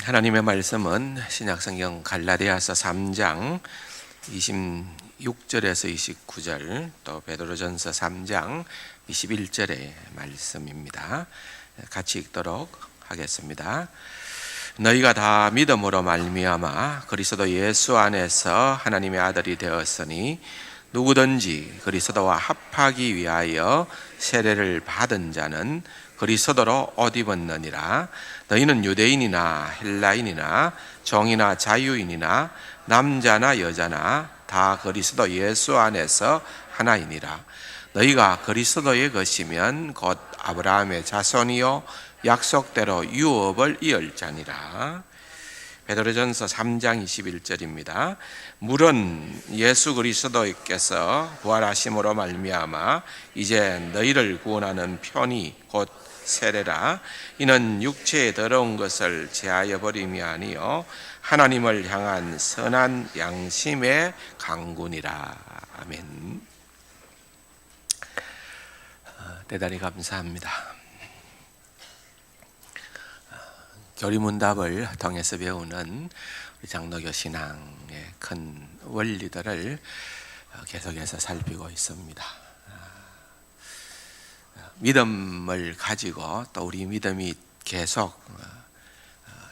하나님의 말씀은 신약성경 갈라디아서 3장 26절에서 29절, 또 베드로전서 3장 21절의 말씀입니다. 같이 읽도록 하겠습니다. 너희가 다 믿음으로 말미암아 그리스도 예수 안에서 하나님의 아들이 되었으니 누구든지 그리스도와 합하기 위하여 세례를 받은 자는 그리스도로 옷 입었느니라. 너희는 유대인이나 헬라인이나 종이나 자유인이나 남자나 여자나 다 그리스도 예수 안에서 하나이니라. 너희가 그리스도의 것이면 곧 아브라함의 자손이요 약속대로 유업을 이을 자니라. 베드로전서 3장 21절입니다. 물은 예수 그리스도께서 부활하심으로 말미암아 이제 너희를 구원하는 편이 곧 세례라. 이는 육체에 더러운 것을 제하여 버림이 아니요 하나님을 향한 선한 양심의 강군이라. 아멘. 대단히 감사합니다. 교리문답을 통해서 배우는 우리 장로교 신앙의 큰 원리들을 계속해서 살피고 있습니다. 믿음을 가지고 또 우리 믿음이 계속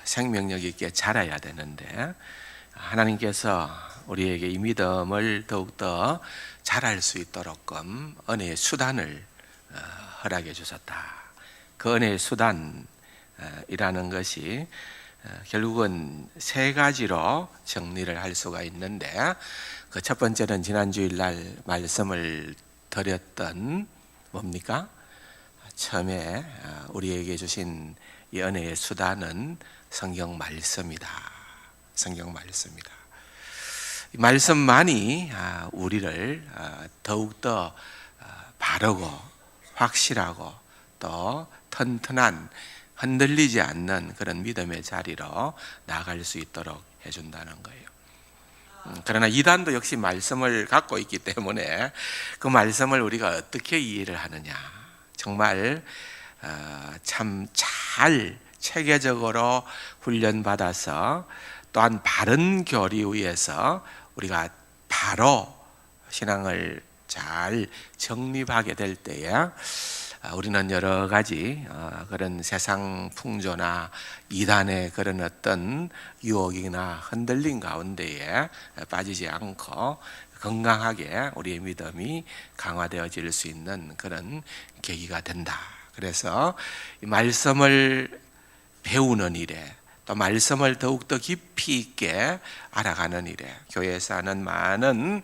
생명력 있게 자라야 되는데, 하나님께서 우리에게 이 믿음을 더욱더 자랄 수 있도록끔 은혜의 수단을 허락해 주셨다. 그 은혜의 수단이라는 것이 결국은 세 가지로 정리를 할 수가 있는데, 그 첫 번째는 지난주일날 말씀을 드렸던 뭡니까? 처음에 우리에게 주신 이 은혜의 수단은 성경 말씀이다. 성경 말씀이다. 이 말씀만이 우리를 더욱더 바르고 확실하고 또 튼튼한, 흔들리지 않는 그런 믿음의 자리로 나아갈 수 있도록 해준다는 거예요. 그러나 이단도 역시 말씀을 갖고 있기 때문에 그 말씀을 우리가 어떻게 이해를 하느냐, 정말 참 잘 체계적으로 훈련받아서 또한 바른 교리 위에서 우리가 바로 신앙을 잘 정립하게 될 때에 우리는 여러 가지 그런 세상 풍조나 이단의 그런 어떤 유혹이나 흔들림 가운데에 빠지지 않고 건강하게 우리의 믿음이 강화되어질 수 있는 그런 계기가 된다. 그래서 이 말씀을 배우는 일에, 또 말씀을 더욱더 깊이 있게 알아가는 일에 교회에서 하는 많은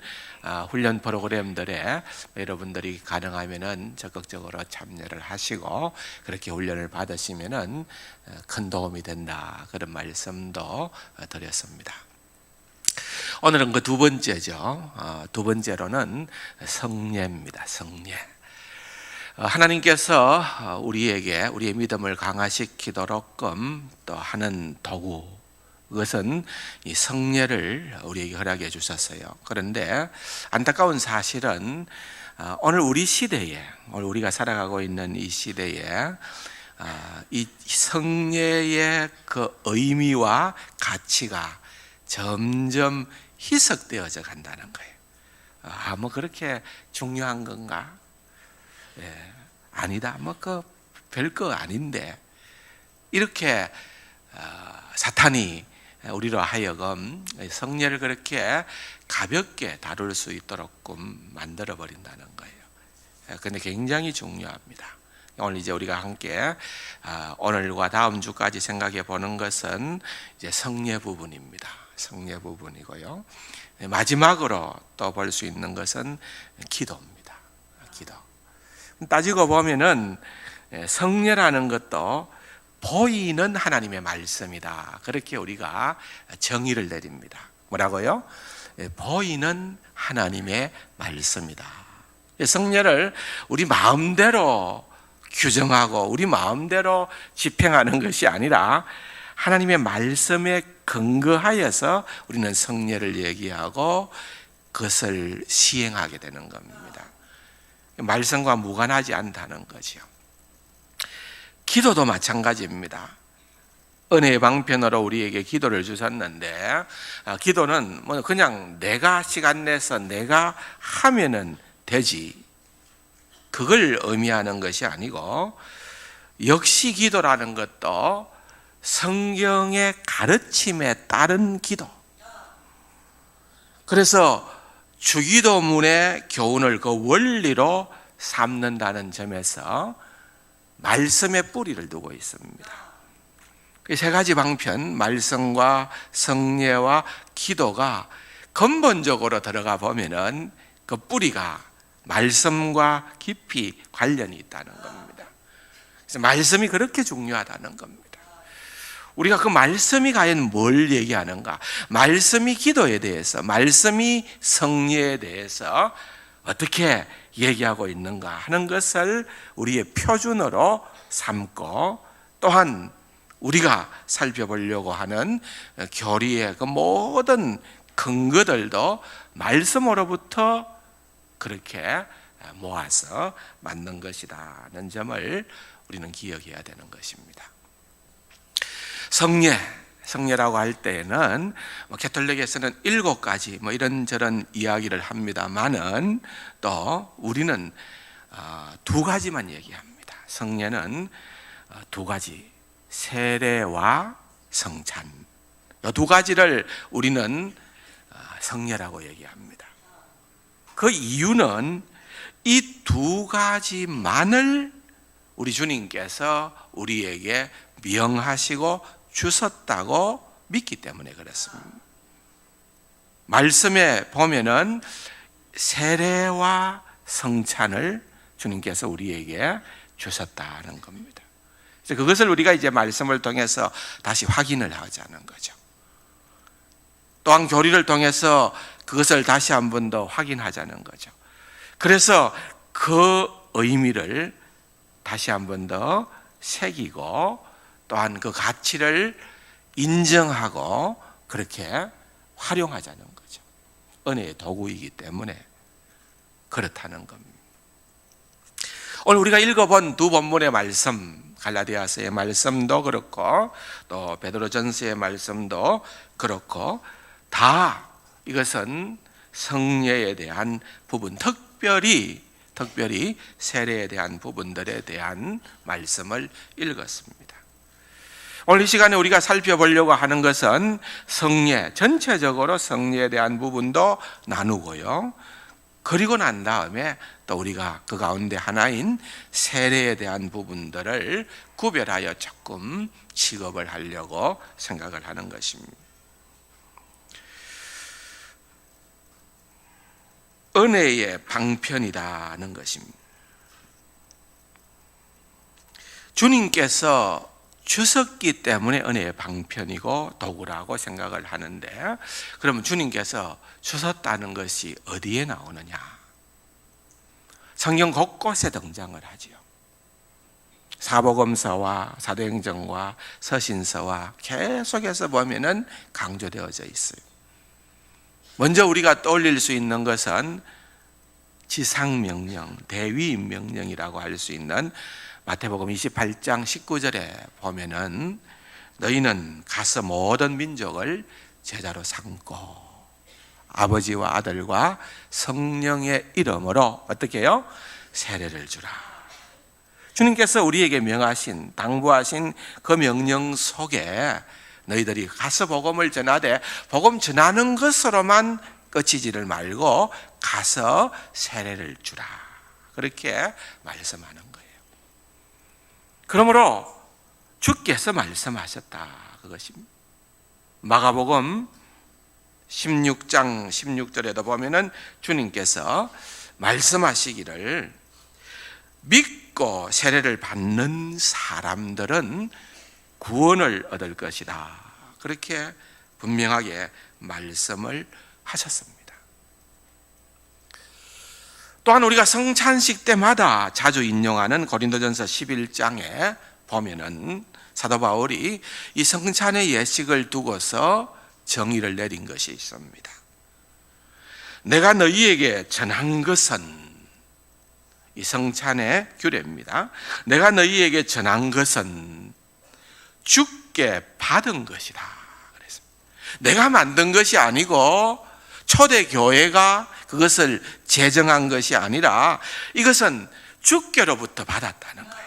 훈련 프로그램들에 여러분들이 가능하면은 적극적으로 참여를 하시고 그렇게 훈련을 받으시면은 큰 도움이 된다. 그런 말씀도 드렸습니다. 오늘은 그 두 번째죠. 두 번째로는 성례입니다. 성례. 하나님께서 우리에게 우리의 믿음을 강화시키도록끔 또 하는 도구, 그것은 이 성례를 우리에게 허락해 주셨어요. 그런데 안타까운 사실은 오늘 우리 시대에, 오늘 우리가 살아가고 있는 이 시대에 이 성례의 그 의미와 가치가 점점 희석되어져 간다는 거예요. 뭐 그렇게 중요한 건가? 아니다. 뭐 그 별거 아닌데, 이렇게 사탄이 우리로 하여금 성례를 그렇게 가볍게 다룰 수 있도록 만들어 버린다는 거예요. 그런데 굉장히 중요합니다. 오늘 이제 우리가 함께 오늘과 다음 주까지 생각해 보는 것은 이제 성례 부분입니다. 성례 부분이고요. 마지막으로 또 볼 수 있는 것은 기도입니다. 기도. 따지고 보면은 성례라는 것도 보이는 하나님의 말씀이다. 그렇게 우리가 정의를 내립니다. 뭐라고요? 보이는 하나님의 말씀이다. 성례를 우리 마음대로 규정하고 우리 마음대로 집행하는 것이 아니라 하나님의 말씀에 근거하여서 우리는 성례를 얘기하고 그것을 시행하게 되는 겁니다. 말씀과 무관하지 않다는 거죠. 기도도 마찬가지입니다. 은혜의 방편으로 우리에게 기도를 주셨는데, 기도는 뭐 그냥 내가 시간 내서 내가 하면은 되지, 그걸 의미하는 것이 아니고, 역시 기도라는 것도 성경의 가르침에 따른 기도. 그래서 주기도문의 교훈을 그 원리로 삼는다는 점에서 말씀의 뿌리를 두고 있습니다. 세 가지 방편, 말씀과 성례와 기도가 근본적으로 들어가 보면은 그 뿌리가 말씀과 깊이 관련이 있다는 겁니다. 그래서 말씀이 그렇게 중요하다는 겁니다. 우리가 그 말씀이 과연 뭘 얘기하는가? 말씀이 기도에 대해서, 말씀이 성례에 대해서 어떻게 얘기하고 있는가 하는 것을 우리의 표준으로 삼고, 또한 우리가 살펴보려고 하는 교리의 그 모든 근거들도 말씀으로부터 그렇게 모아서 만든 것이라는 점을 우리는 기억해야 되는 것입니다. 성례라고 할 때에는 가톨릭에서는 7가지 이런저런 이야기를 합니다만은 또 우리는 2가지만 얘기합니다. 성례는 2가지, 세례와 성찬, 이 2가지를 우리는 성례라고 얘기합니다. 그 이유는 이 2가지만을 우리 주님께서 우리에게 명하시고 주셨다고 믿기 때문에 그렇습니다. 말씀에 보면은 세례와 성찬을 주님께서 우리에게 주셨다는 겁니다. 그래서 그것을 우리가 이제 말씀을 통해서 다시 확인을 하자는 거죠. 또한 교리를 통해서 그것을 다시 한 번 더 확인하자는 거죠. 그래서 그 의미를 다시 한 번 더 새기고, 또한 그 가치를 인정하고 그렇게 활용하자는 거죠. 은혜의 도구이기 때문에 그렇다는 겁니다. 오늘 우리가 읽어본 2 본문의 말씀, 갈라디아서의 말씀도 그렇고 또 베드로전서의 말씀도 그렇고, 다 이것은 성례에 대한 부분, 특별히 세례에 대한 부분들에 대한 말씀을 읽었습니다. 오늘 이 시간에 우리가 살펴보려고 하는 것은 성례, 전체적으로 성례에 대한 부분도 나누고요. 그리고 난 다음에 또 우리가 그 가운데 하나인 세례에 대한 부분들을 구별하여 조금 취급을 하려고 생각을 하는 것입니다. 은혜의 방편이라는 것입니다. 주님께서 주셨기 때문에 은혜의 방편이고 도구라고 생각을 하는데, 그러면 주님께서 주셨다는 것이 어디에 나오느냐? 성경 곳곳에 등장을 하지요. 사복음서와 사도행전과 서신서와 계속해서 보면은 강조되어져 있어요. 먼저 우리가 떠올릴 수 있는 것은 지상명령, 대위임명령이라고 할 수 있는 마태복음 28장 19절에 보면은 너희는 가서 모든 민족을 제자로 삼고 아버지와 아들과 성령의 이름으로 어떻게 해요? 세례를 주라. 주님께서 우리에게 명하신, 당부하신 그 명령 속에 너희들이 가서 복음을 전하되 복음 전하는 것으로만 그치지를 말고 가서 세례를 주라. 그렇게 말씀하는 거예요. 그러므로 주께서 말씀하셨다, 그것입니다. 마가복음 16장 16절에도 보면은 주님께서 말씀하시기를 믿고 세례를 받는 사람들은 구원을 얻을 것이다, 그렇게 분명하게 말씀을 하셨습니다. 또한 우리가 성찬식 때마다 자주 인용하는 고린도전서 11장에 보면은 사도 바울이 이 성찬의 예식을 두고서 정의를 내린 것이 있습니다. 내가 너희에게 전한 것은, 이 성찬의 규례입니다. 내가 너희에게 전한 것은 주께 받은 것이다 그랬습니다. 내가 만든 것이 아니고 초대교회가 그것을 제정한 것이 아니라 이것은 주께로부터 받았다는 거예요.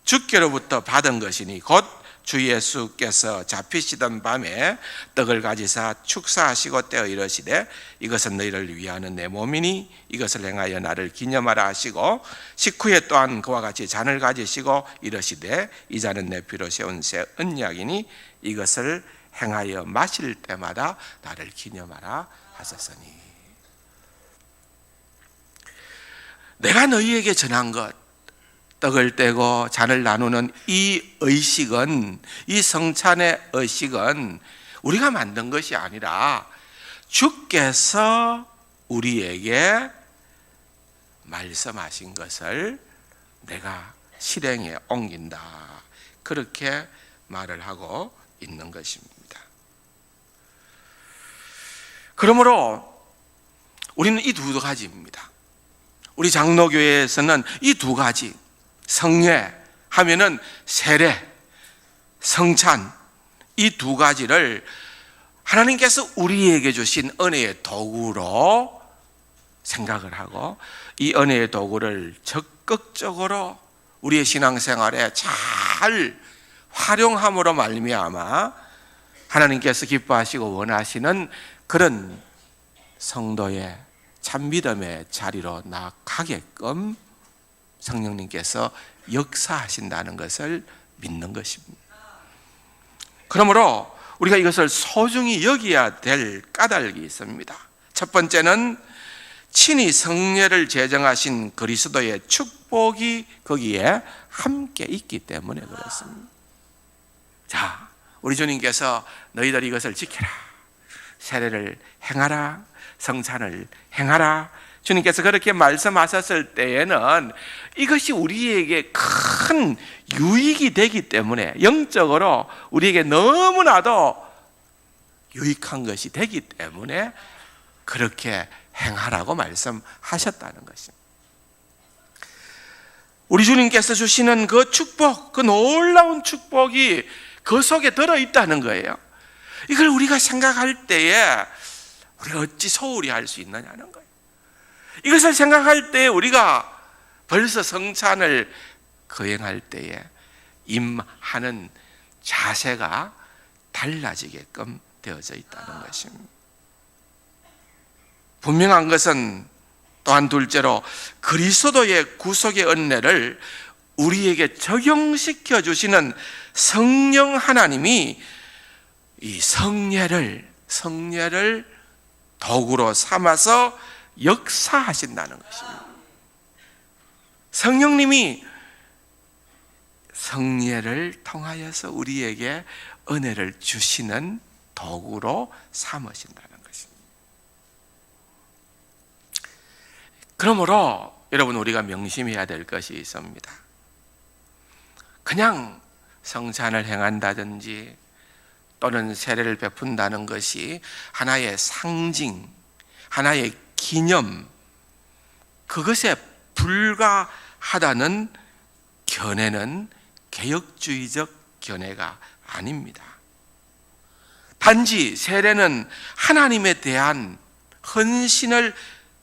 주께로부터 받은 것이니 곧 주 예수께서 잡히시던 밤에 떡을 가지사 축사하시고 떼어 이르시되 이것은 너희를 위하는 내 몸이니 이것을 행하여 나를 기념하라 하시고 식후에 또한 그와 같이 잔을 가지시고 이르시되 이 잔은 내 피로 세운 새 언약이니 이것을 행하여 마실 때마다 나를 기념하라 하셨으니. 내가 너희에게 전한 것, 떡을 떼고 잔을 나누는 이 의식은, 이 성찬의 의식은 우리가 만든 것이 아니라 주께서 우리에게 말씀하신 것을 내가 실행에 옮긴다, 그렇게 말을 하고 있는 것입니다. 그러므로 우리는 이 두 가지입니다. 우리 장로교회에서는 이 두 가지, 성례 하면은 세례, 성찬, 이 두 가지를 하나님께서 우리에게 주신 은혜의 도구로 생각을 하고 이 은혜의 도구를 적극적으로 우리의 신앙생활에 잘 활용함으로 말미암아 하나님께서 기뻐하시고 원하시는 그런 성도의 참 믿음의 자리로 나아가게끔 성령님께서 역사하신다는 것을 믿는 것입니다. 그러므로 우리가 이것을 소중히 여겨야 될 까닭이 있습니다. 첫 번째는 친히 성례를 제정하신 그리스도의 축복이 거기에 함께 있기 때문에 그렇습니다. 자, 우리 주님께서 너희들이 이것을 지켜라, 세례를 행하라, 성찬을 행하라, 주님께서 그렇게 말씀하셨을 때에는 이것이 우리에게 큰 유익이 되기 때문에, 영적으로 우리에게 너무나도 유익한 것이 되기 때문에 그렇게 행하라고 말씀하셨다는 것입니다. 우리 주님께서 주시는 그 축복, 그 놀라운 축복이 그 속에 들어있다는 거예요. 이걸 우리가 생각할 때에 우리가 어찌 소홀히 할 수 있느냐는 거예요. 이것을 생각할 때 우리가 벌써 성찬을 거행할 때에 임하는 자세가 달라지게끔 되어져 있다는 것입니다. 분명한 것은 또한 둘째로 그리스도의 구속의 은혜를 우리에게 적용시켜 주시는 성령 하나님이 이 성례를 도구로 삼아서 역사하신다는 것입니다. 성령님이 성례를 통하여서 우리에게 은혜를 주시는 도구로 삼으신다는 것입니다. 그러므로 여러분, 우리가 명심해야 될 것이 있습니다. 그냥 성찬을 행한다든지 또는 세례를 베푼다는 것이 하나의 상징, 하나의 기념, 그것에 불과하다는 견해는 개혁주의적 견해가 아닙니다. 단지 세례는 하나님에 대한 헌신을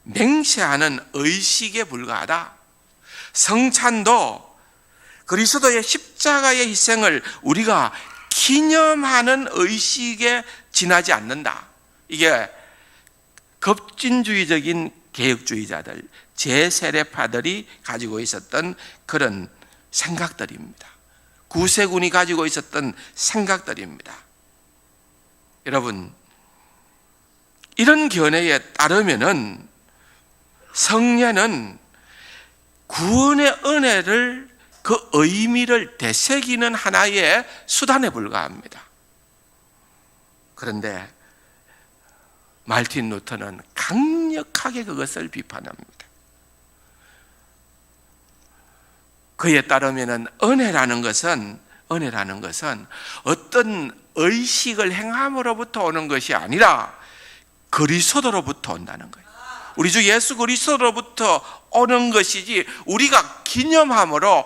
맹세하는 의식에 불과하다. 성찬도 그리스도의 십자가의 희생을 우리가 기념하는 의식에 지나지 않는다. 이게 급진주의적인 개혁주의자들, 제세례파들이 가지고 있었던 그런 생각들입니다. 구세군이 가지고 있었던 생각들입니다. 여러분, 이런 견해에 따르면은 성례는 구원의 은혜를, 그 의미를 되새기는 하나의 수단에 불과합니다. 그런데 마르틴 루터는 강력하게 그것을 비판합니다. 그에 따르면 은혜라는 것은 어떤 의식을 행함으로부터 오는 것이 아니라 그리스도로부터 온다는 거예요. 우리 주 예수 그리스도로부터 오는 것이지 우리가 기념함으로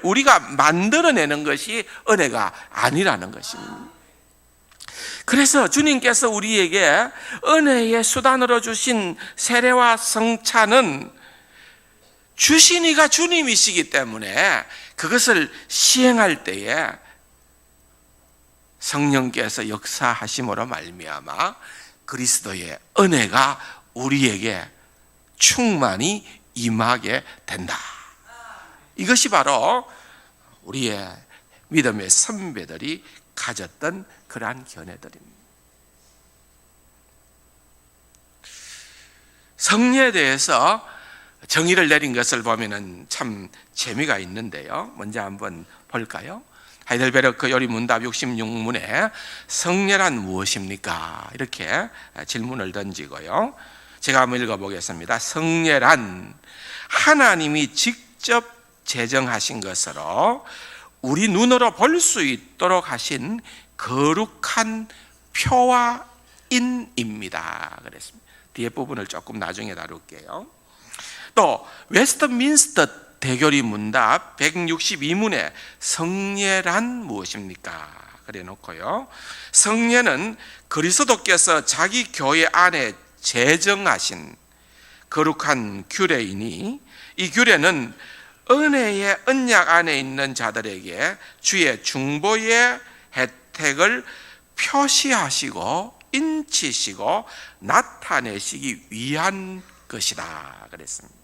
우리가 만들어내는 것이 은혜가 아니라는 것입니다. 그래서 주님께서 우리에게 은혜의 수단으로 주신 세례와 성찬은 주신 이가 주님이시기 때문에 그것을 시행할 때에 성령께서 역사하심으로 말미암아 그리스도의 은혜가 우리에게 충만히 임하게 된다. 이것이 바로 우리의 믿음의 선배들이 가졌던 그러한 견해들입니다. 성례에 대해서 정의를 내린 것을 보면은 참 재미가 있는데요. 먼저 한번 볼까요? 하이델베르크 요리문답 66문에 성례란 무엇입니까? 이렇게 질문을 던지고요. 제가 한번 읽어보겠습니다. 성례란 하나님이 직접 제정하신 것으로 우리 눈으로 볼 수 있도록 하신 거룩한 표와 인입니다. 그랬습니다. 뒤에 부분을 조금 나중에 다룰게요. 또 웨스트민스터 대교리 문답 162문에 성례란 무엇입니까? 그래 놓고요. 성례는 그리스도께서 자기 교회 안에 제정하신 거룩한 규례이니 이 규례는 은혜의 언약 안에 있는 자들에게 주의 중보의 혜택을 표시하시고 인치시고 나타내시기 위한 것이다 그랬습니다.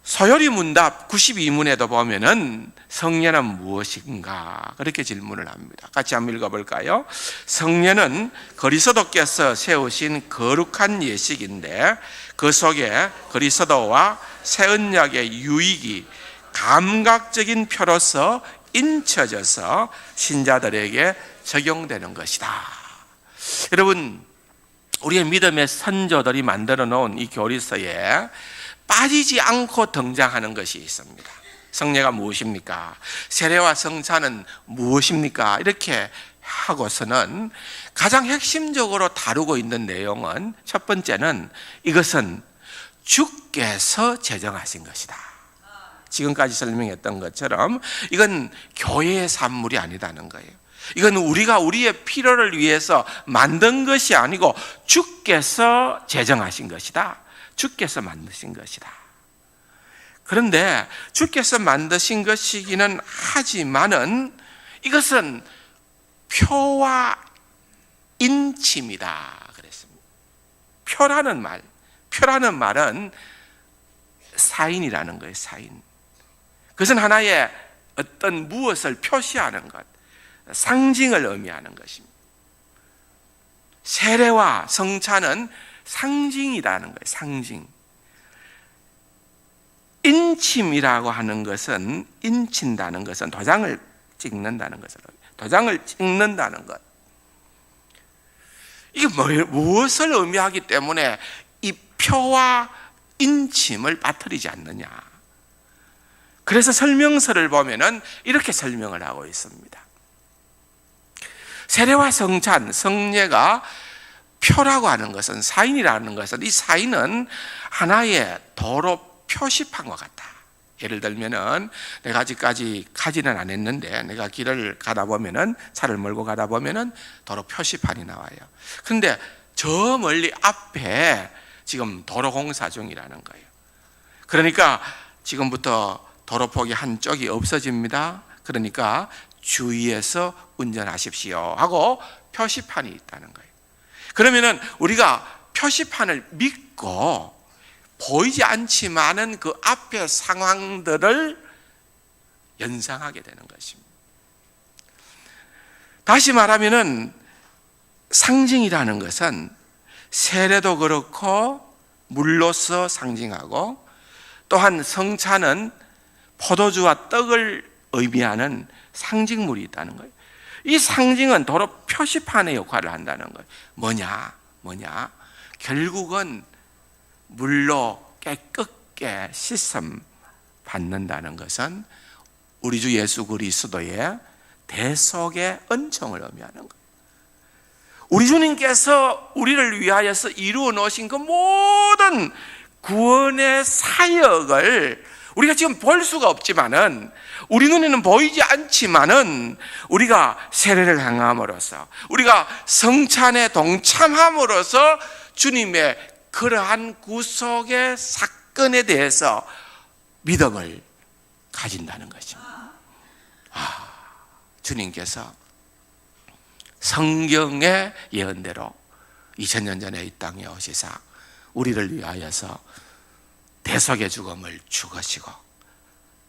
서열이 문답 92문에도 보면은 성례는 무엇인가 그렇게 질문을 합니다. 같이 한번 읽어볼까요? 성례는 그리스도께서 세우신 거룩한 예식인데 그 속에 그리스도와 새 언약의 유익이 감각적인 표로서 인쳐져서 신자들에게 적용되는 것이다. 여러분, 우리의 믿음의 선조들이 만들어 놓은 이 교리서에 빠지지 않고 등장하는 것이 있습니다. 성례가 무엇입니까? 세례와 성찬은 무엇입니까? 이렇게 하고서는 가장 핵심적으로 다루고 있는 내용은 첫 번째는 이것은 주께서 제정하신 것이다. 지금까지 설명했던 것처럼 이건 교회의 산물이 아니다는 거예요. 이건 우리가 우리의 필요를 위해서 만든 것이 아니고 주께서 제정하신 것이다. 주께서 만드신 것이다. 그런데 주께서 만드신 것이기는 하지만은 이것은 표와 인침이다 그랬습니다. 표라는 말은 사인이라는 거예요. 사인. 그것은 하나의 어떤 무엇을 표시하는 것, 상징을 의미하는 것입니다. 세례와 성찬은 상징이라는 거예요. 상징. 인침이라고 하는 것은, 인친다는 것은 도장을 찍는다는 것을, 도장을 찍는다는 것. 이게 무엇을 의미하기 때문에 이 표와 인침을 빠뜨리지 않느냐. 그래서 설명서를 보면은 이렇게 설명을 하고 있습니다. 세례와 성찬, 성례가 표라고 하는 것은, 사인이라는 것은, 이 사인은 하나의 도로 표시판과 같다. 예를 들면은 내가 아직까지 가지는 안 했는데 내가 길을 가다 보면은, 차를 몰고 가다 보면은 도로 표시판이 나와요. 그런데 저 멀리 앞에 지금 도로 공사 중이라는 거예요. 그러니까 지금부터 도로폭이 한쪽이 없어집니다. 그러니까 주의해서 운전하십시오 하고 표시판이 있다는 거예요. 그러면은 우리가 표시판을 믿고 보이지 않지만은 그 앞의 상황들을 연상하게 되는 것입니다. 다시 말하면은 상징이라는 것은 세례도 그렇고 물로서 상징하고, 또한 성찬은 포도주와 떡을 의미하는 상징물이 있다는 거예요. 이 상징은 도로 표시판의 역할을 한다는 거예요. 뭐냐? 결국은 물로 깨끗게 씻음 받는다는 것은 우리 주 예수 그리스도의 대속의 은총을 의미하는 거예요. 우리 주님께서 우리를 위하여서 이루어 놓으신 그 모든 구원의 사역을 우리가 지금 볼 수가 없지만은, 우리 눈에는 보이지 않지만은, 우리가 세례를 행함으로써, 우리가 성찬에 동참함으로써 주님의 그러한 구속의 사건에 대해서 믿음을 가진다는 것입니다. 주님께서 성경의 예언대로 2000년 전에 이 땅에 오시사 우리를 위하여서 대속의 죽음을 죽으시고,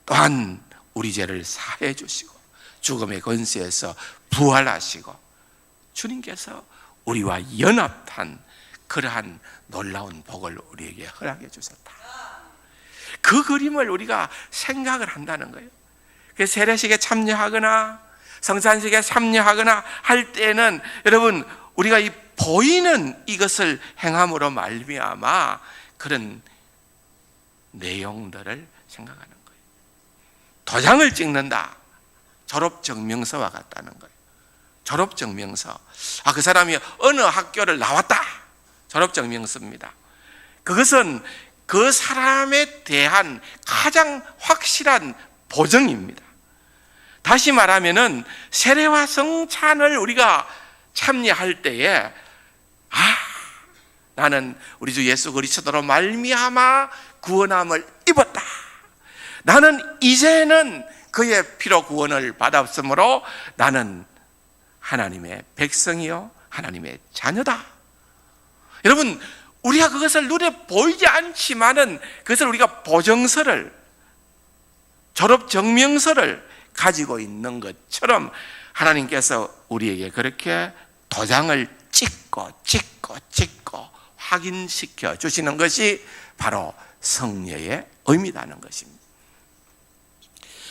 또한 우리 죄를 사해 주시고, 죽음의 권세에서 부활하시고, 주님께서 우리와 연합한 그러한 놀라운 복을 우리에게 허락해 주셨다. 그 그림을 우리가 생각을 한다는 거예요. 세례식에 참여하거나 성찬식에 참여하거나 할 때는 여러분, 우리가 이 보이는 이것을 행함으로 말미암아 그런 내용들을 생각하는 거예요. 도장을 찍는다, 졸업증명서와 같다는 거예요. 졸업증명서, 그 사람이 어느 학교를 나왔다, 졸업증명서입니다. 그것은 그 사람에 대한 가장 확실한 보증입니다. 다시 말하면은 세례와 성찬을 우리가 참여할 때에 나는 우리 주 예수 그리스도로 말미암아 구원함을 입었다, 나는 이제는 그의 피로 구원을 받았으므로 나는 하나님의 백성이요 하나님의 자녀다. 여러분, 우리가 그것을 눈에 보이지 않지만은 그것을 우리가 보증서를, 졸업증명서를 가지고 있는 것처럼 하나님께서 우리에게 그렇게 도장을 찍고 확인시켜 주시는 것이 바로 성례의 의미라는 것입니다.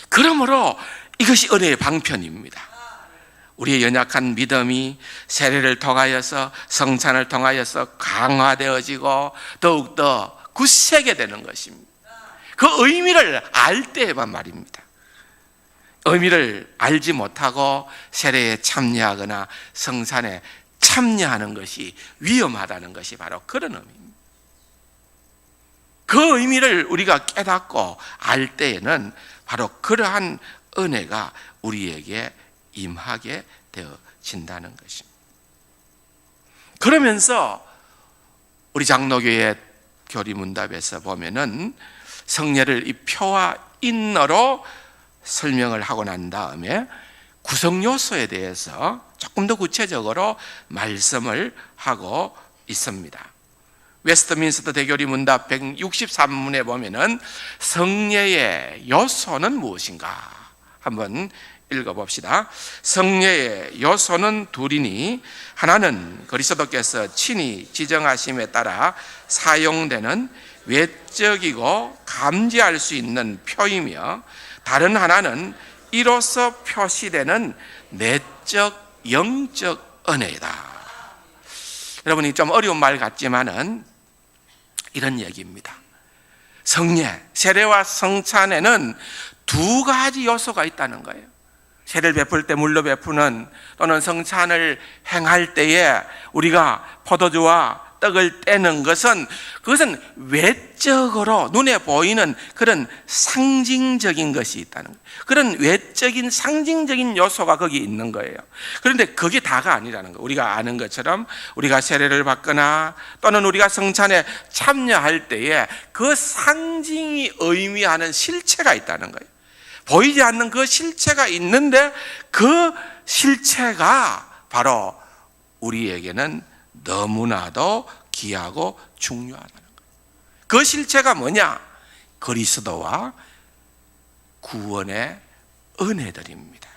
그러므로 이것이 은혜의 방편입니다. 우리의 연약한 믿음이 세례를 통하여서, 성찬을 통하여서 강화되어지고 더욱더 굳세게 되는 것입니다. 그 의미를 알 때에만 말입니다. 의미를 알지 못하고 세례에 참여하거나 성찬에 참여하는 것이 위험하다는 것이 바로 그런 의미입니다. 그 의미를 우리가 깨닫고 알 때에는 바로 그러한 은혜가 우리에게 임하게 되어진다는 것입니다. 그러면서 우리 장로교회 교리문답에서 보면은 성례를 이 표와 인어로 설명을 하고 난 다음에 구성 요소에 대해서 조금 더 구체적으로 말씀을 하고 있습니다. 웨스트민스터 대교리 문답 163문에 보면은 성례의 요소는 무엇인가 한번 읽어봅시다. 성례의 요소는 둘이니, 하나는 그리스도께서 친히 지정하심에 따라 사용되는 외적이고 감지할 수 있는 표이며, 다른 하나는 이로써 표시되는 내적 영적 은혜이다. 여러분이 좀 어려운 말 같지만은 이런 얘기입니다. 성례, 세례와 성찬에는 두 가지 요소가 있다는 거예요. 세례를 베풀 때 물로 베푸는, 또는 성찬을 행할 때에 우리가 포도주와 떡을 떼는 것은, 그것은 외적으로 눈에 보이는 그런 상징적인 것이 있다는 거예요. 그런 외적인 상징적인 요소가 거기 있는 거예요. 그런데 그게 다가 아니라는 거예요. 우리가 아는 것처럼 우리가 세례를 받거나 또는 우리가 성찬에 참여할 때에 그 상징이 의미하는 실체가 있다는 거예요. 보이지 않는 그 실체가 있는데, 그 실체가 바로 우리에게는 너무나도 귀하고 중요하다는 거예요. 그 실체가 뭐냐? 그리스도와 구원의 은혜들입니다.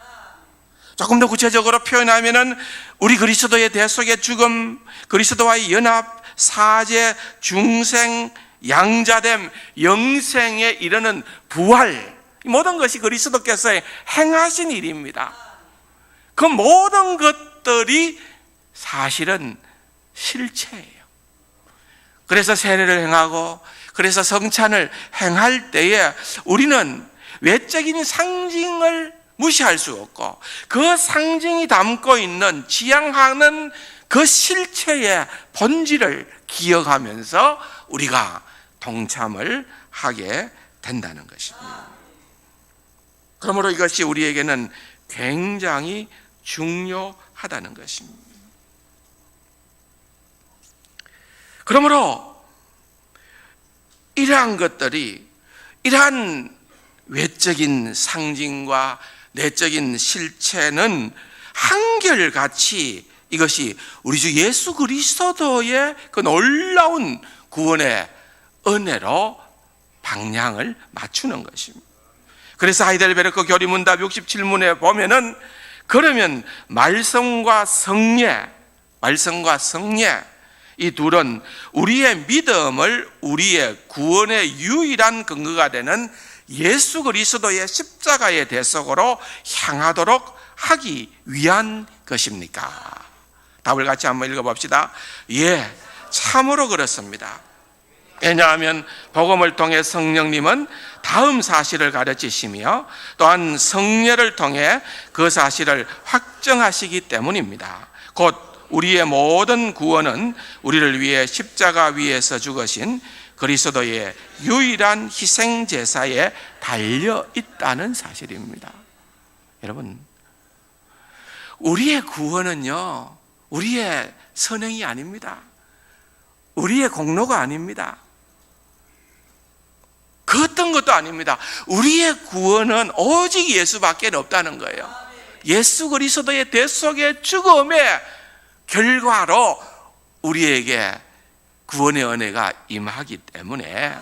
조금 더 구체적으로 표현하면은 우리 그리스도의 대속의 죽음, 그리스도와의 연합, 사제, 중생, 양자됨, 영생에 이르는 부활, 모든 것이 그리스도께서 행하신 일입니다. 그 모든 것들이 사실은 실체예요. 그래서 세례를 행하고, 그래서 성찬을 행할 때에 우리는 외적인 상징을 무시할 수 없고, 그 상징이 담고 있는, 지향하는 그 실체의 본질을 기억하면서 우리가 동참을 하게 된다는 것입니다. 그러므로 이것이 우리에게는 굉장히 중요하다는 것입니다. 그러므로 이러한 것들이, 이러한 외적인 상징과 내적인 실체는 한결같이 이것이 우리 주 예수 그리스도의 그 놀라운 구원의 은혜로 방향을 맞추는 것입니다. 그래서 하이델베르크 교리문답 67문에 보면은, 그러면 말씀과 성례 이 둘은 우리의 믿음을 우리의 구원의 유일한 근거가 되는 예수 그리스도의 십자가의 대속으로 향하도록 하기 위한 것입니까? 답을 같이 한번 읽어봅시다. 예, 참으로 그렇습니다. 왜냐하면 복음을 통해 성령님은 다음 사실을 가르치시며 또한 성례를 통해 그 사실을 확정하시기 때문입니다. 곧 우리의 모든 구원은 우리를 위해 십자가 위에서 죽으신 그리스도의 유일한 희생 제사에 달려 있다는 사실입니다. 여러분, 우리의 구원은요, 우리의 선행이 아닙니다. 우리의 공로가 아닙니다. 그 어떤 것도 아닙니다. 우리의 구원은 오직 예수밖에 없다는 거예요. 예수 그리스도의 대속의 죽음의 결과로 우리에게 구원의 은혜가 임하기 때문에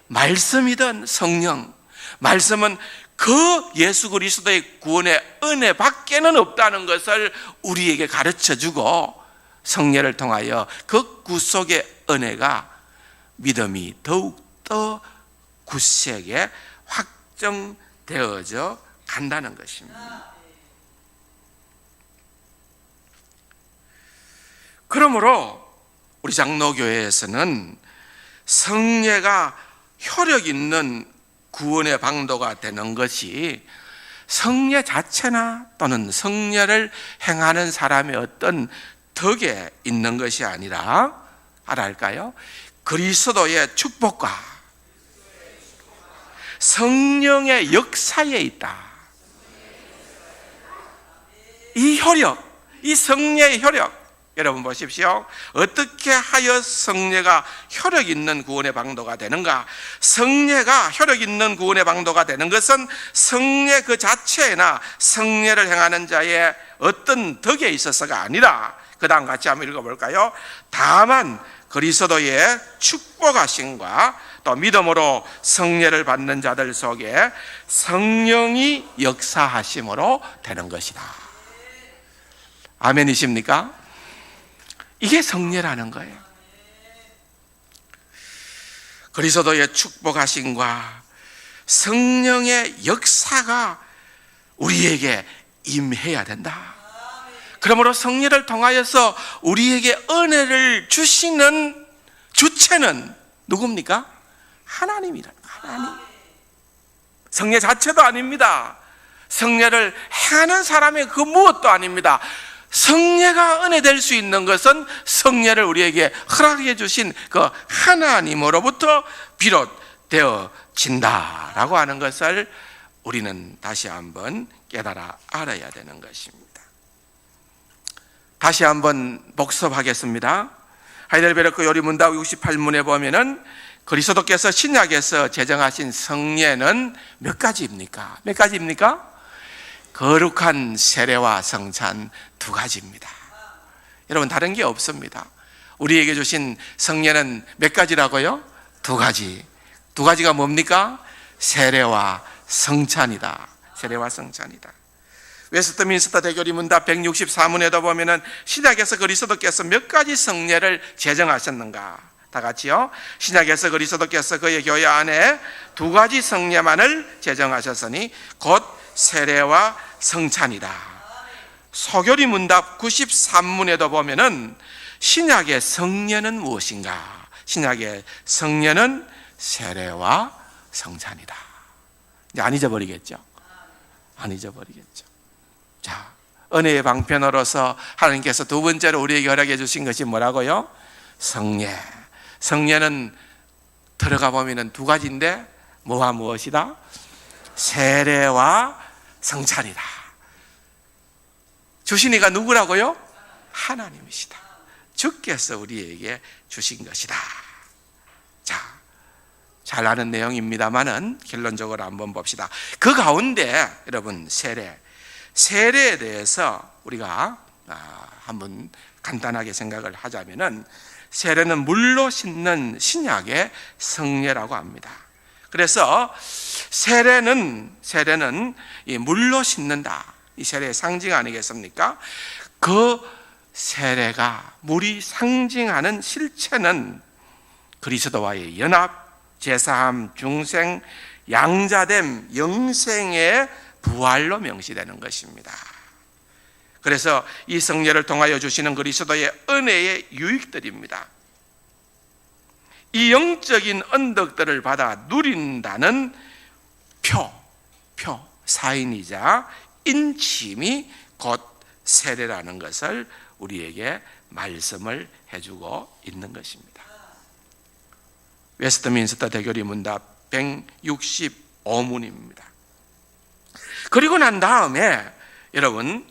말씀이든 성령, 말씀은 그 예수 그리스도의 구원의 은혜밖에는 없다는 것을 우리에게 가르쳐주고, 성례를 통하여 그 구속의 은혜가 믿음이 더욱더 굳세게 확정되어져 간다는 것입니다. 그러므로 우리 장로교회에서는 성례가 효력 있는 구원의 방도가 되는 것이 성례 자체나 또는 성례를 행하는 사람의 어떤 덕에 있는 것이 아니라, 알아할까요? 그리스도의 축복과 성령의 역사에 있다. 이 효력, 이 성례의 효력, 여러분 보십시오. 어떻게 하여 성례가 효력 있는 구원의 방도가 되는가? 성례가 효력 있는 구원의 방도가 되는 것은 성례 그 자체나 성례를 행하는 자의 어떤 덕에 있어서가 아니라, 그 다음 같이 한번 읽어볼까요? 다만 그리스도의 축복하심과 또 믿음으로 성례를 받는 자들 속에 성령이 역사하심으로 되는 것이다. 아멘이십니까? 이게 성례라는 거예요. 그리스도의 축복하심과 성령의 역사가 우리에게 임해야 된다. 그러므로 성례를 통하여서 우리에게 은혜를 주시는 주체는 누굽니까? 하나님이다. 하나님. 성례 자체도 아닙니다. 성례를 행하는 사람의 그 무엇도 아닙니다. 성례가 은혜 될 수 있는 것은 성례를 우리에게 허락해 주신 그 하나님으로부터 비롯되어진다라고 하는 것을 우리는 다시 한번 깨달아 알아야 되는 것입니다. 다시 한번 복습하겠습니다. 하이델베르크 요리문답 68문에 보면은 그리스도께서 신약에서 제정하신 성례는 몇 가지입니까? 몇 가지입니까? 거룩한 세례와 성찬 2가지입니다. 여러분, 다른 게 없습니다. 우리에게 주신 성례는 몇 가지라고요? 2가지. 2가지가 뭡니까? 세례와 성찬이다. 세례와 성찬이다. 웨스트민스터 대교리 문답 164문에도 보면은 신약에서 그리스도께서 몇 가지 성례를 제정하셨는가? 다 같이요. 신약에서 그리스도께서 그의 교회 안에 2가지 성례만을 제정하셨으니 곧 세례와 성찬이다. 소교리 문답 93문에도 보면은 신약의 성례는 무엇인가? 신약의 성례는 세례와 성찬이다. 이제 안 잊어버리겠죠? 안 잊어버리겠죠. 자, 은혜의 방편으로서 하나님께서 두 번째로 우리에게 허락해 주신 것이 뭐라고요? 성례. 성례는 들어가 보면 두 가지인데 뭐와 무엇이다? 세례와 성찬이다. 주신 이가 누구라고요? 하나님이시다. 주께서 우리에게 주신 것이다. 자, 잘 아는 내용입니다만은 결론적으로 한번 봅시다. 그 가운데 여러분 세례에 대해서 우리가 한번 간단하게 생각을 하자면은 세례는 물로 씻는 신약의 성례라고 합니다. 그래서 세례는 이 물로 씻는다. 이 세례의 상징 아니겠습니까? 그 세례가 물이 상징하는 실체는 그리스도와의 연합, 제사함, 중생, 양자됨, 영생의 부활로 명시되는 것입니다. 그래서 이 성례를 통하여 주시는 그리스도의 은혜의 유익들입니다. 이 영적인 언덕들을 받아 누린다는 사인이자 인침이 곧 세례라는 것을 우리에게 말씀을 해주고 있는 것입니다. 웨스트민스터 대교리 문답 165문입니다. 그리고 난 다음에 여러분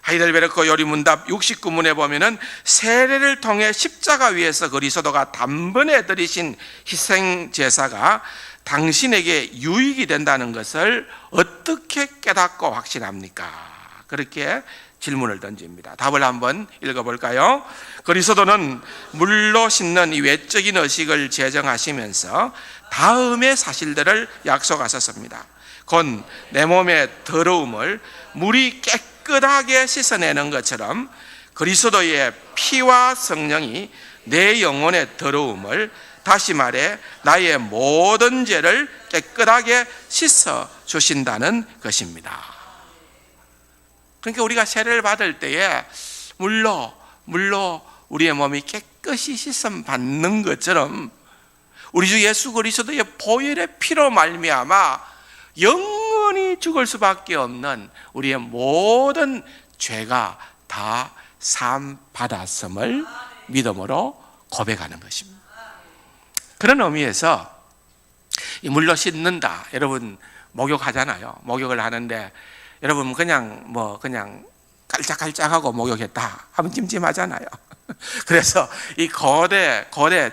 하이델베르크 요리문답 69문에 보면은 세례를 통해 십자가 위에서 그리스도가 단번에 드리신 희생 제사가 당신에게 유익이 된다는 것을 어떻게 깨닫고 확신합니까? 그렇게 질문을 던집니다. 답을 한번 읽어볼까요? 그리스도는 물로 씻는 이 외적인 의식을 제정하시면서 다음의 사실들을 약속하셨습니다. 곧 내 몸의 더러움을 물이 깨끗하게 씻어내는 것처럼 그리스도의 피와 성령이 내 영혼의 더러움을, 다시 말해 나의 모든 죄를 깨끗하게 씻어 주신다는 것입니다. 그러니까 우리가 세례를 받을 때에 물로 우리의 몸이 깨끗이 씻음 받는 것처럼 우리 주 예수 그리스도의 보혈의 피로 말미암아 영원히 죽을 수밖에 없는 우리의 모든 죄가 다 사함 받았음을 믿음으로 고백하는 것입니다. 그런 의미에서 이 물로 씻는다. 여러분 목욕하잖아요. 목욕을 하는데 여러분 그냥 깔짝깔짝하고 목욕했다 하면 찜찜하잖아요. 그래서 이 거대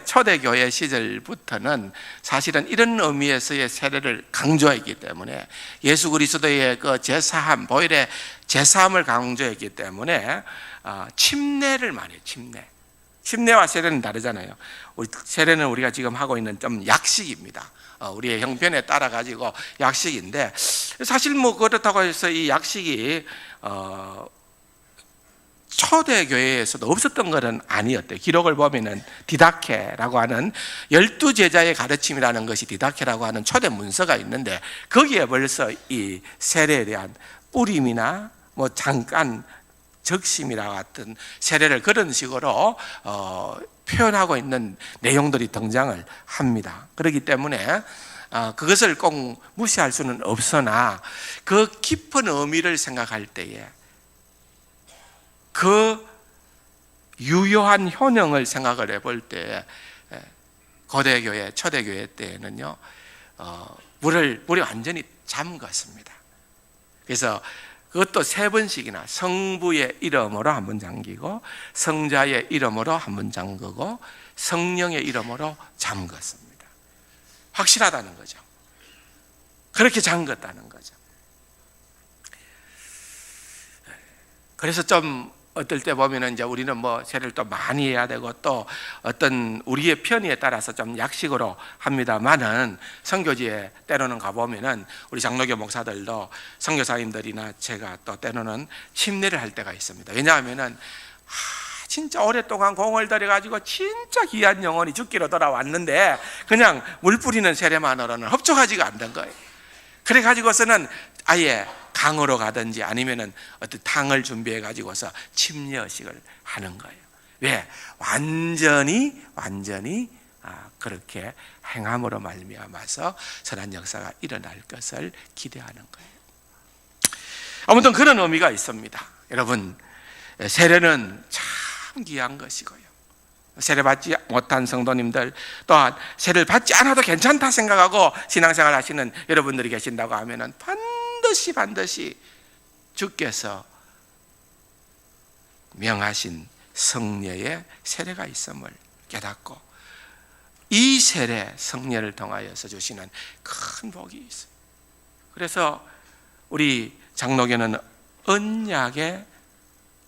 초대교회 시절부터는 사실은 이런 의미에서의 세례를 강조했기 때문에 예수 그리스도의 그 제사함, 보혈의 제사함을 강조했기 때문에 침례를 많이 해요. 침례와 세례는 다르잖아요. 세례는 우리가 지금 하고 있는 좀 약식입니다. 우리의 형편에 따라 가지고 약식인데 사실 그렇다고 해서 이 약식이 초대교회에서도 없었던 것은 아니었대요. 기록을 보면은 디다케라고 하는 12제자의 가르침이라는 것이 디다케라고 하는 초대 문서가 있는데 거기에 벌써 이 세례에 대한 뿌림이나 잠깐 적심이라 같은 세례를 그런 식으로 표현하고 있는 내용들이 등장을 합니다. 그렇기 때문에 그것을 꼭 무시할 수는 없으나 그 깊은 의미를 생각할 때에 그 유효한 효능을 생각을 해볼 때 고대교회, 초대교회 때에는요 물이 완전히 잠갔습니다. 그래서 그것도 3번씩이나 성부의 이름으로 한 번 잠기고 성자의 이름으로 한 번 잠그고 성령의 이름으로 잠갔습니다. 확실하다는 거죠. 그렇게 잠갔다는 거죠. 그래서 좀 어떨 때 보면은 이제 우리는 세례를 또 많이 해야 되고 또 어떤 우리의 편의에 따라서 좀 약식으로 합니다만은 선교지에 때로는 가보면은 우리 장로교 목사들도 선교사님들이나 제가 또 때로는 침례를 할 때가 있습니다. 왜냐하면은 진짜 오랫동안 공을 들여가지고 진짜 귀한 영혼이 죽기로 돌아왔는데 그냥 물 뿌리는 세례만으로는 흡족하지가 않는 거예요. 그래가지고서는 아예 강으로 가든지 아니면은 어떤 탕을 준비해 가지고서 침례식을 하는 거예요. 왜? 완전히 그렇게 행함으로 말미암아서 선한 역사가 일어날 것을 기대하는 거예요. 아무튼 그런 의미가 있습니다. 여러분, 세례는 참 귀한 것이고요. 세례 받지 못한 성도님들, 또한 세례를 받지 않아도 괜찮다 생각하고 신앙생활 하시는 여러분들이 계신다고 하면은 반드시 주께서 명하신 성례의 세례가 있음을 깨닫고 이 세례 성례를 통하여서 주시는 큰 복이 있어요. 그래서 우리 장로교는 언약의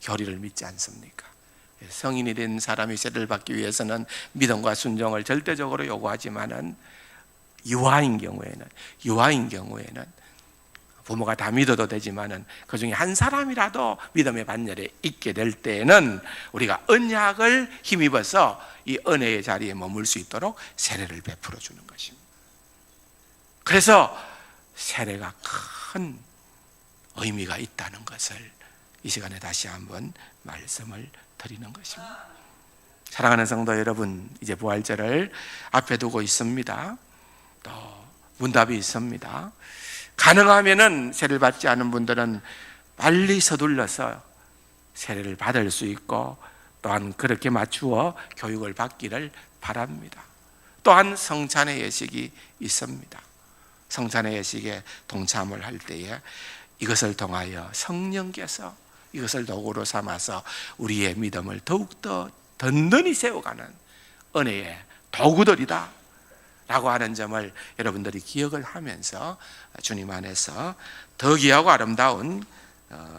교리를 믿지 않습니까? 성인이 된 사람이 세례를 받기 위해서는 믿음과 순종을 절대적으로 요구하지만은 유아인 경우에는 부모가 다 믿어도 되지만은 그 중에 한 사람이라도 믿음의 반열에 있게 될 때에는 우리가 언약을 힘입어서 이 은혜의 자리에 머물 수 있도록 세례를 베풀어 주는 것입니다. 그래서 세례가 큰 의미가 있다는 것을 이 시간에 다시 한번 말씀을 드리는 것입니다. 사랑하는 성도 여러분, 이제 부활절을 앞에 두고 있습니다. 또 문답이 있습니다. 가능하면은 세례를 받지 않은 분들은 빨리 서둘러서 세례를 받을 수 있고 또한 그렇게 맞추어 교육을 받기를 바랍니다. 또한 성찬의 예식이 있습니다. 성찬의 예식에 동참을 할 때에 이것을 통하여 성령께서 이것을 도구로 삼아서 우리의 믿음을 더욱더 든든히 세워가는 은혜의 도구들이다 라고 하는 점을 여러분들이 기억을 하면서 주님 안에서 더 귀하고 아름다운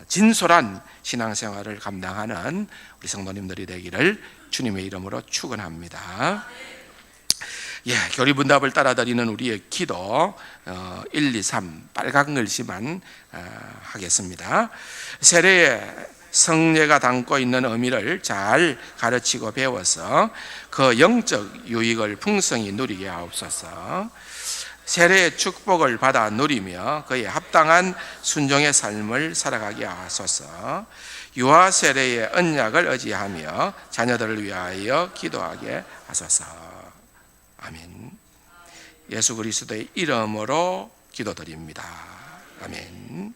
진솔한 신앙생활을 감당하는 우리 성도님들이 되기를 주님의 이름으로 축원합니다. 교리문답을 따라드리는 우리의 기도 1, 2, 3 빨간 글씨만 하겠습니다. 세례의 성례가 담고 있는 의미를 잘 가르치고 배워서 그 영적 유익을 풍성히 누리게 하옵소서. 세례의 축복을 받아 누리며 그에 합당한 순종의 삶을 살아가게 하소서. 유아 세례의 언약을 의지하며 자녀들을 위하여 기도하게 하소서. 아멘. 예수 그리스도의 이름으로 기도드립니다. 아멘.